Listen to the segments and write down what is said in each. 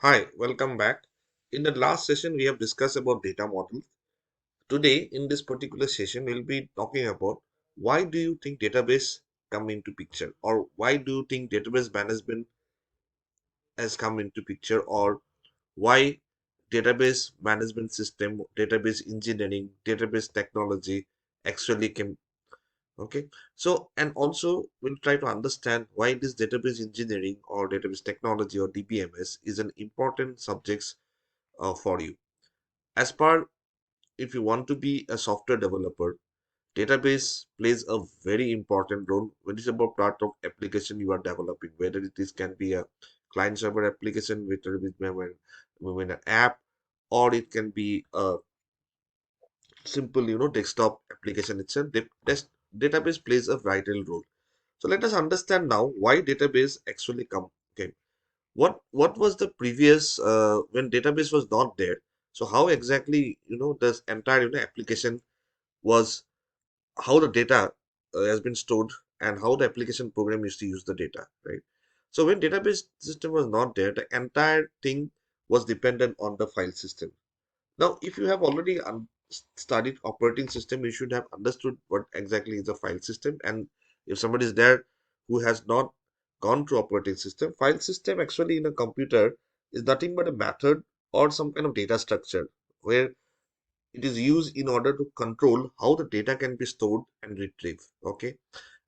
Hi, welcome back. In the last session, we have discussed about data models. Today, in this particular session, we'll be talking about why do you think database come into picture, or why do you think database management has come into picture, or why database management system, database engineering, database technology actually came. Okay, so and also we'll try to understand why this database engineering or database technology or DBMS is an important subject for you. As per if you want to be a software developer, database plays a very important role when it's about part of application you are developing, whether it is can be a client server application, whether it is an app, or it can be a simple, desktop application itself. Database plays a vital role. So let us understand now why database actually come. Okay, what was the previous when database was not there, so how exactly this entire application was, how the data has been stored, and how the application program used to use the data, right? So when database system was not there, the entire thing was dependent on the file system. Now, if you have already studied operating system, you should have understood what exactly is a file system. And if somebody is there who has not gone through operating system, file system actually in a computer is nothing but a method or some kind of data structure where it is used in order to control how the data can be stored and retrieved. Okay,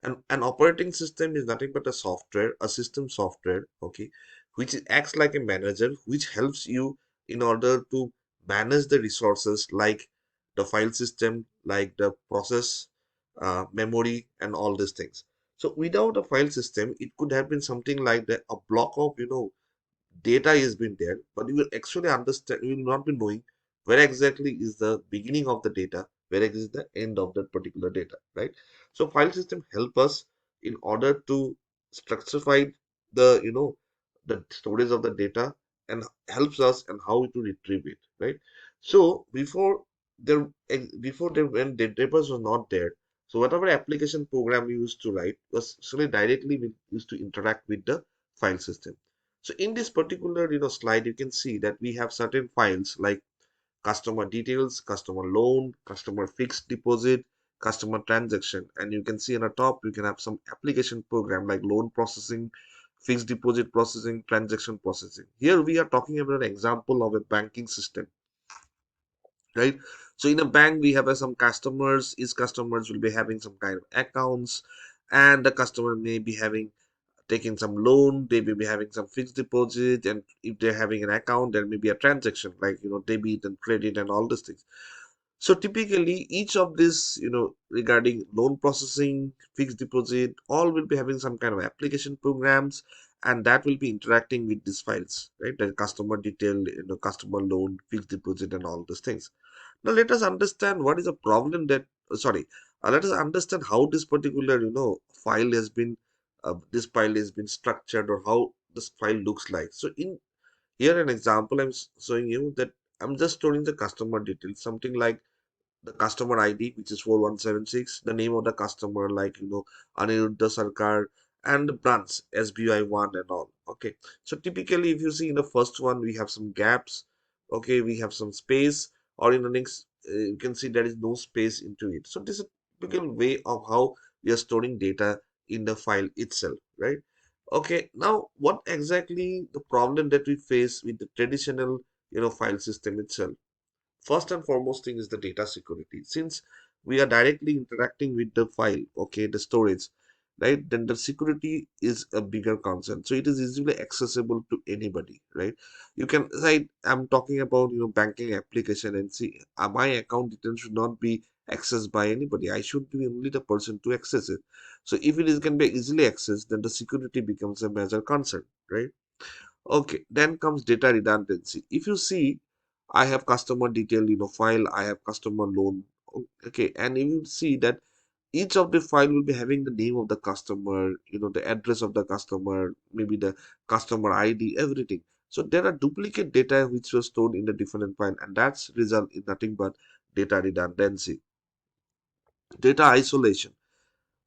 and an operating system is nothing but a software, a system software, okay, which acts like a manager, which helps you in order to manage the resources like the file system, like the process, memory, and all these things. So without a file system, it could have been something like a block of data is been there, but you will actually understand, you will not be knowing where exactly is the beginning of the data, where is the end of that particular data, right? So file system help us in order to structurify the the storage of the data, and helps us and how to retrieve it, right? So before there when database was not there, so whatever application program we used to write was actually directly we used to interact with the file system. So in this particular slide, you can see that we have certain files like customer details, customer loan, customer fixed deposit, customer transaction, and you can see on the top you can have some application program like loan processing, fixed deposit processing, transaction processing. Here we are talking about an example of a banking system, right? So in a bank we have some customers. Each customers will be having some kind of accounts, and the customer may be having taking some loan, they may be having some fixed deposit, and if they're having an account, there may be a transaction like debit and credit and all these things. So typically each of this, regarding loan processing, fixed deposit, all will be having some kind of application programs, and that will be interacting with these files, right? The customer detail, customer loan, fixed deposit, and all these things. Now let us understand what is the problem that, sorry, let us understand how this particular, file has been, this file has been structured, or how this file looks like. So in here an example I'm showing you that I'm just storing the customer details, something like the customer ID, which is 4176, the name of the customer, like, Aniruddha Sarkar, and the branch, SBI1 and all. Okay. So typically, if you see in the first one, we have some gaps. Okay. We have some space, or in the next, you can see there is no space into it. So this is a typical way of how we are storing data in the file itself, right? Okay. Now, what exactly the problem that we face with the traditional, file system itself? First and foremost thing is the data security. Since we are directly interacting with the file, okay, the storage, right, then the security is a bigger concern. So it is easily accessible to anybody, right? You can say I'm talking about banking application, and see my account details should not be accessed by anybody. I should be only the person to access it. So if it is can be easily accessed, then the security becomes a major concern, right? Okay, then comes data redundancy. If you see, I have customer detail, file, I have customer loan. Okay, and you will see that each of the file will be having the name of the customer, the address of the customer, maybe the customer ID, everything. So there are duplicate data which were stored in the different file, and that's result in nothing but data redundancy, data isolation.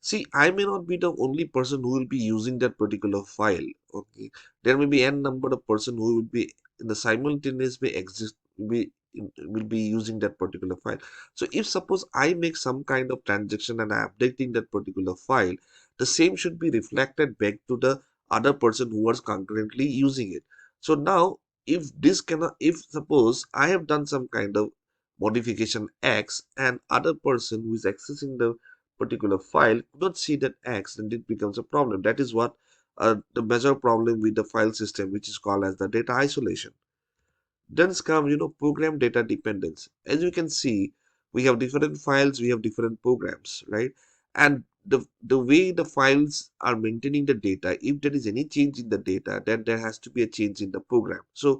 See, I may not be the only person who will be using that particular file. Okay, there may be n number of person who will be in the simultaneous may exist will be using that particular file. So if suppose I make some kind of transaction and I'm updating that particular file, the same should be reflected back to the other person who was concurrently using it. So now if this cannot, if suppose I have done some kind of modification X and other person who is accessing the particular file could not see that X, then it becomes a problem. That is what the major problem with the file system, which is called as the data isolation. Then comes, program data dependence. As you can see, we have different files, we have different programs, right? And the way the files are maintaining the data, if there is any change in the data, then there has to be a change in the program. So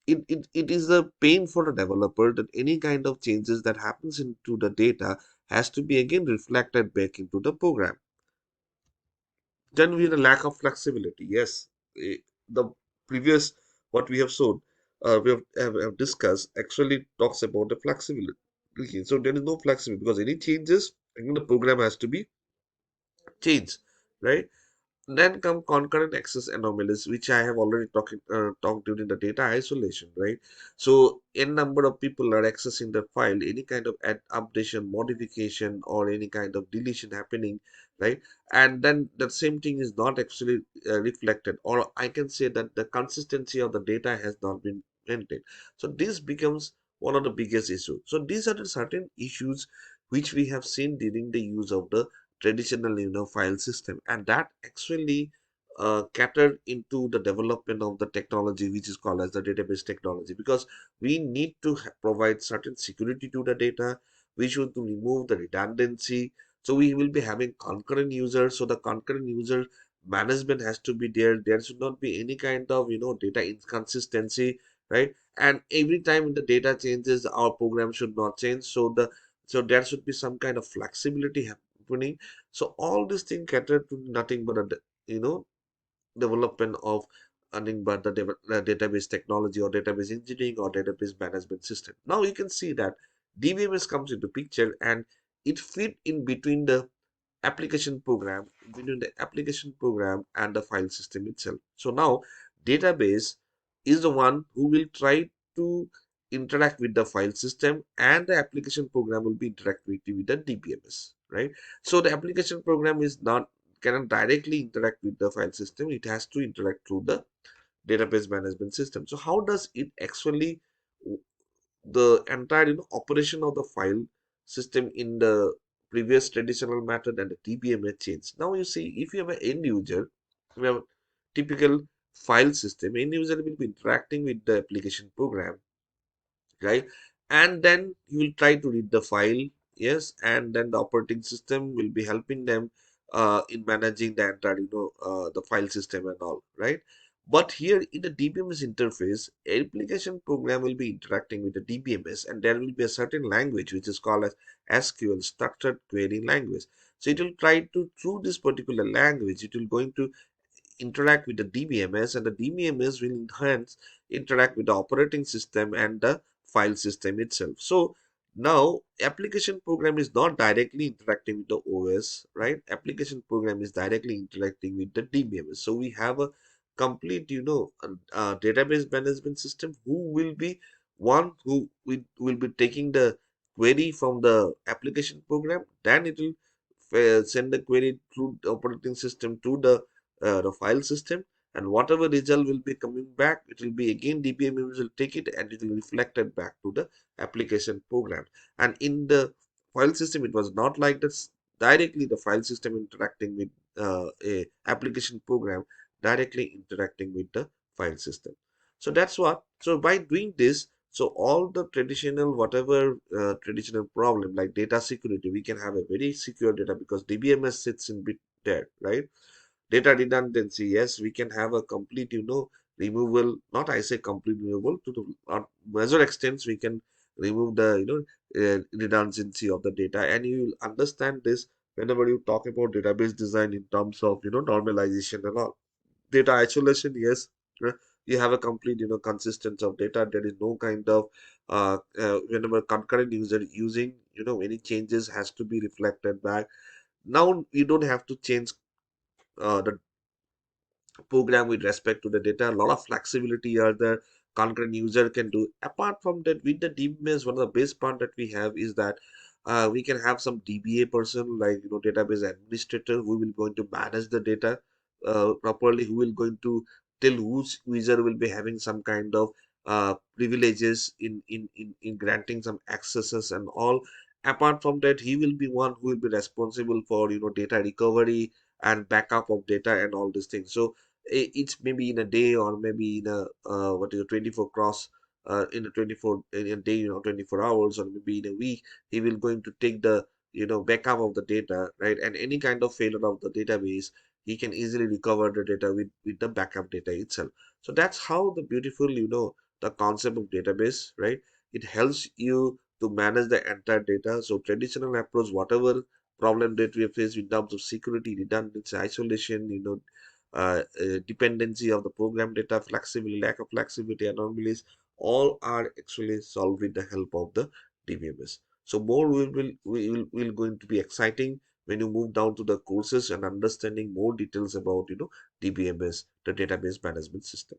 it is a pain for the developer that any kind of changes that happens into the data has to be again reflected back into the program. Then we have a lack of flexibility. Yes, the previous what we have shown, have discussed actually talks about the flexibility. Okay, so there is no flexibility because any changes, again, the program has to be changed, right? Then come concurrent access anomalies, which I have already talked during the data isolation, right? So, n number of people are accessing the file, any kind of updation, modification, or any kind of deletion happening, right? And then the same thing is not actually reflected, or I can say that the consistency of the data has not been maintained. So, this becomes one of the biggest issues. So, these are the certain issues which we have seen during the use of the traditional file system, and that actually catered into the development of the technology which is called as the database technology, because we need to provide certain security to the data. We should to remove the redundancy, so we will be having concurrent users, so the concurrent user management has to be there. There should not be any kind of data inconsistency, right? And every time the data changes, our program should not change, so there should be some kind of flexibility happening. So all these things cater to nothing but a development of nothing but the database technology or database engineering or database management system. Now you can see that DBMS comes into picture and it fit in between the application program, between the application program and the file system itself. So now database is the one who will try to interact with the file system, and the application program will be interacting with the DBMS, right? So the application program is not cannot directly interact with the file system. It has to interact through the database management system. So how does it actually the entire operation of the file system in the previous traditional method and the DBMS change? Now you see, if you have an end user, we have a typical file system. End user will be interacting with the application program, right? And then you will try to read the file, yes, and then the operating system will be helping them in managing the entire the file system and all, right? But here in the DBMS interface, application program will be interacting with the DBMS, and there will be a certain language which is called as SQL, structured query language. So it will try to, through this particular language, it will going to interact with the DBMS, and the DBMS will enhance interact with the operating system and the file system itself. So now application program is not directly interacting with the OS, right? Application program is directly interacting with the DBMS. So we have a complete, database management system who will be one who will be taking the query from the application program, then it will send the query through the operating system to the file system, and whatever result will be coming back, it will be again DBMS will take it and it will reflect it back to the application program. And in the file system, it was not like this directly the file system interacting with a application program directly interacting with the file system. So that's what. So by doing this, so all the traditional whatever traditional problem like data security, we can have a very secure data because DBMS sits in bit there, right? Data redundancy, yes, we can have a complete removal, not I say complete removal, to the major extents we can remove the redundancy of the data, and you will understand this whenever you talk about database design in terms of normalization and all. Data isolation, yes, uh, you have a complete consistency of data. There is no kind of whenever concurrent user using any changes has to be reflected back. Now you don't have to change the program with respect to the data. A lot of flexibility are there. Concurrent user can do. Apart from that, with the DBMS, one of the best part that we have is that we can have some DBA person, like database administrator, who will going to manage the data properly, who will going to tell whose user will be having some kind of privileges in granting some accesses and all. Apart from that, he will be one who will be responsible for data recovery and backup of data and all these things. So it's maybe in a day, or maybe in a 24 cross in a 24 in a day, 24 hours, or maybe in a week, he will going to take the backup of the data, right? And any kind of failure of the database, he can easily recover the data with the backup data itself. So that's how the beautiful, the concept of database, right? It helps you to manage the entire data. So traditional approach, whatever problem that we have faced in terms of security, redundancy, isolation, dependency of the program data, flexibility, lack of flexibility, anomalies, all are actually solved with the help of the DBMS. So more will going to be exciting when you move down to the courses and understanding more details about DBMS, the database management system.